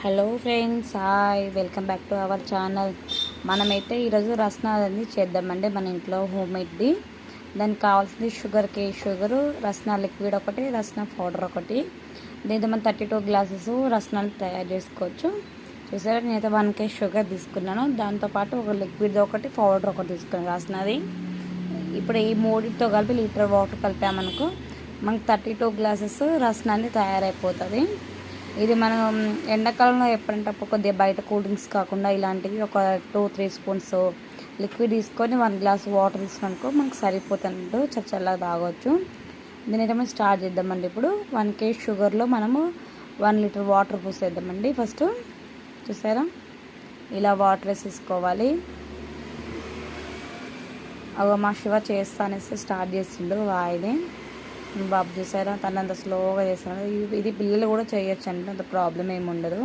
Hello friends, hi, welcome back to our channel. మనమైతే ఈరోజు రసనాలని చేద్దామండి మన ఇంట్లో హోమ్మేడ్ది. దానికి కావాల్సింది షుగరు, రసన లిక్విడ్ ఒకటి, రసన పౌడర్ ఒకటి. దీంతో మనం 32 గ్లాసెస్ రసనాలు తయారు చేసుకోవచ్చు. చూసారా, నేనైతే 1 kg షుగర్ తీసుకున్నాను. దాంతోపాటు ఒక లిక్విడ్ ఒకటి, పౌడర్ ఒకటి తీసుకున్నాను రసనది. ఇప్పుడు ఈ మూడింటితో కలిపి లీటర్ వాటర్ కలిపామనుకో మనకు 32 గ్లాసెస్ రసనాన్ని తయారైపోతుంది. ఇది మనం ఎండాకాలంలో ఎప్పుడంటే కొద్దిగా బయట కూల్ డ్రింక్స్ కాకుండా ఇలాంటివి ఒక 2-3 స్పూన్స్ లిక్విడ్ తీసుకొని 1 గ్లాస్ వాటర్ తీసుకున్నానుకో మనకు సరిపోతుంది. చల్లగా తాగవచ్చు. దీనైతే మనం స్టార్ట్ చేద్దామండి. ఇప్పుడు 1 kg షుగర్లో మనము 1 లీటర్ వాటర్ పోసేద్దామండి. ఫస్ట్ చూసారా, ఇలా వాటర్ వేసేసుకోవాలి. మా శివ చేస్తానేసి స్టార్ట్ చేసిండు వాయిని. బాబు చూసారా, తను అంత స్లోగా చేస్తాడు. ఇది పిల్లలు కూడా చేయొచ్చు అండి, అంత ప్రాబ్లం ఏమి ఉండదు.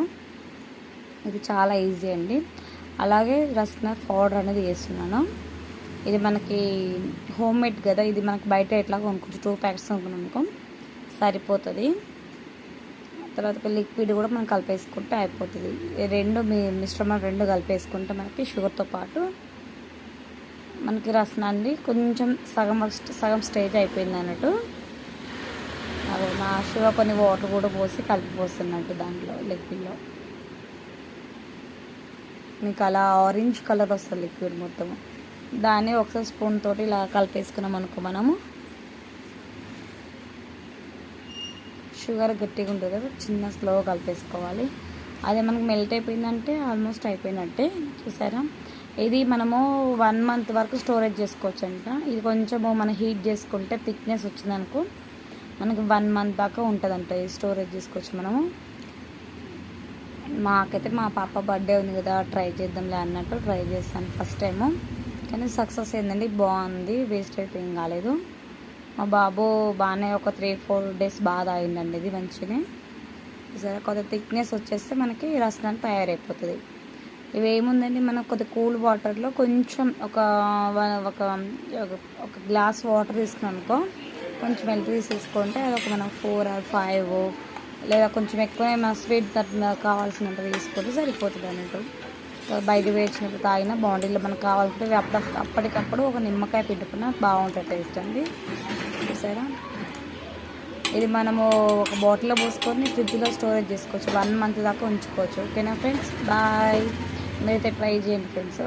ఇది చాలా ఈజీ అండి. అలాగే రసన పౌడర్ అనేది వేస్తున్నాను. ఇది మనకి హోమ్ మేడ్ కదా, ఇది మనకి బయట ఎట్లా కొనుక్కోవచ్చు. 2 ప్యాకెట్స్ కొనుక్కున్నాం సరిపోతుంది. తర్వాత లిక్విడ్ కూడా మనం కలిపేసుకుంటే అయిపోతుంది. మిశ్రమం రెండు కలిపేసుకుంటే మనకి షుగర్తో పాటు మనకి రసనాన్ని కొంచెం సగం స్టేజ్ అయిపోయింది అన్నట్టు. నా షుగర్ కొన్ని వాటర్ కూడా పోసి కలిపిపోస్తున్నట్టు దాంట్లో లిక్విడ్లో. మీకు అలా ఆరెంజ్ కలర్ వస్తుంది లిక్విడ్ మొత్తము. దాన్ని ఒకసారి స్పూన్ తోటి ఇలా కలిపేసుకున్నాం అనుకో మనము. షుగర్ గట్టిగా ఉంటుంది కదా, చిన్న స్లోగా కలిపేసుకోవాలి. అదే మనకు మెల్ట్ అయిపోయిందంటే ఆల్మోస్ట్ అయిపోయినట్టే. చూసారా, ఇది మనము 1 month వరకు స్టోరేజ్ చేసుకోవచ్చు అంట. ఇది కొంచెము మనం హీట్ చేసుకుంటే థిక్నెస్ వచ్చిందనుకో మనకి 1 month దాకా ఉంటుందంట. ఇది స్టోరేజ్ చేసుకోవచ్చు మనము. మాకైతే మా పాప బర్త్డే ఉంది కదా, ట్రై చేద్దాంలే అన్నట్టు ట్రై చేస్తాను ఫస్ట్ టైము. కానీ సక్సెస్ అయిందండి, బాగుంది, వేస్ట్ అయితే ఏం కాలేదు. మా బాబు బాగానే ఒక 3-4 days బాగా తాగిందండి. ఇది మంచిగా. సరే, కొద్దిగా థిక్నెస్ వచ్చేస్తే మనకి రసనాన్ని తయారైపోతుంది. ఇవేముందండి, మనం కొద్దిగా కూల్ వాటర్లో కొంచెం ఒక గ్లాస్ వాటర్ తీసుకున్నాం అనుకో, కొంచెం మెల్ట్ తీసేసుకుంటే అది ఒక మనం 4 or 5 లేదా కొంచెం ఎక్కువ మన స్వీట్ కావాల్సినంత తీసుకుంటే సరిపోతుంది అన్నట్టు. బయట వేసినప్పుడు తాగినా బాగుంటుంది. మనకు కావాల్సింటే అప్పటికప్పుడు ఒక నిమ్మకాయ పిండుకున్నా బాగుంటుంది టేస్ట్ అండి. చూసారా, ఇది మనము ఒక బాటిల్లో పోసుకొని ఫ్రిడ్జ్లో స్టోరేజ్ చేసుకోవచ్చు. 1 month దాకా ఉంచుకోవచ్చు. ఓకేనా ఫ్రెండ్స్, బాయ్. మీరైతే ట్రై చేయండి ఫ్రెండ్స్.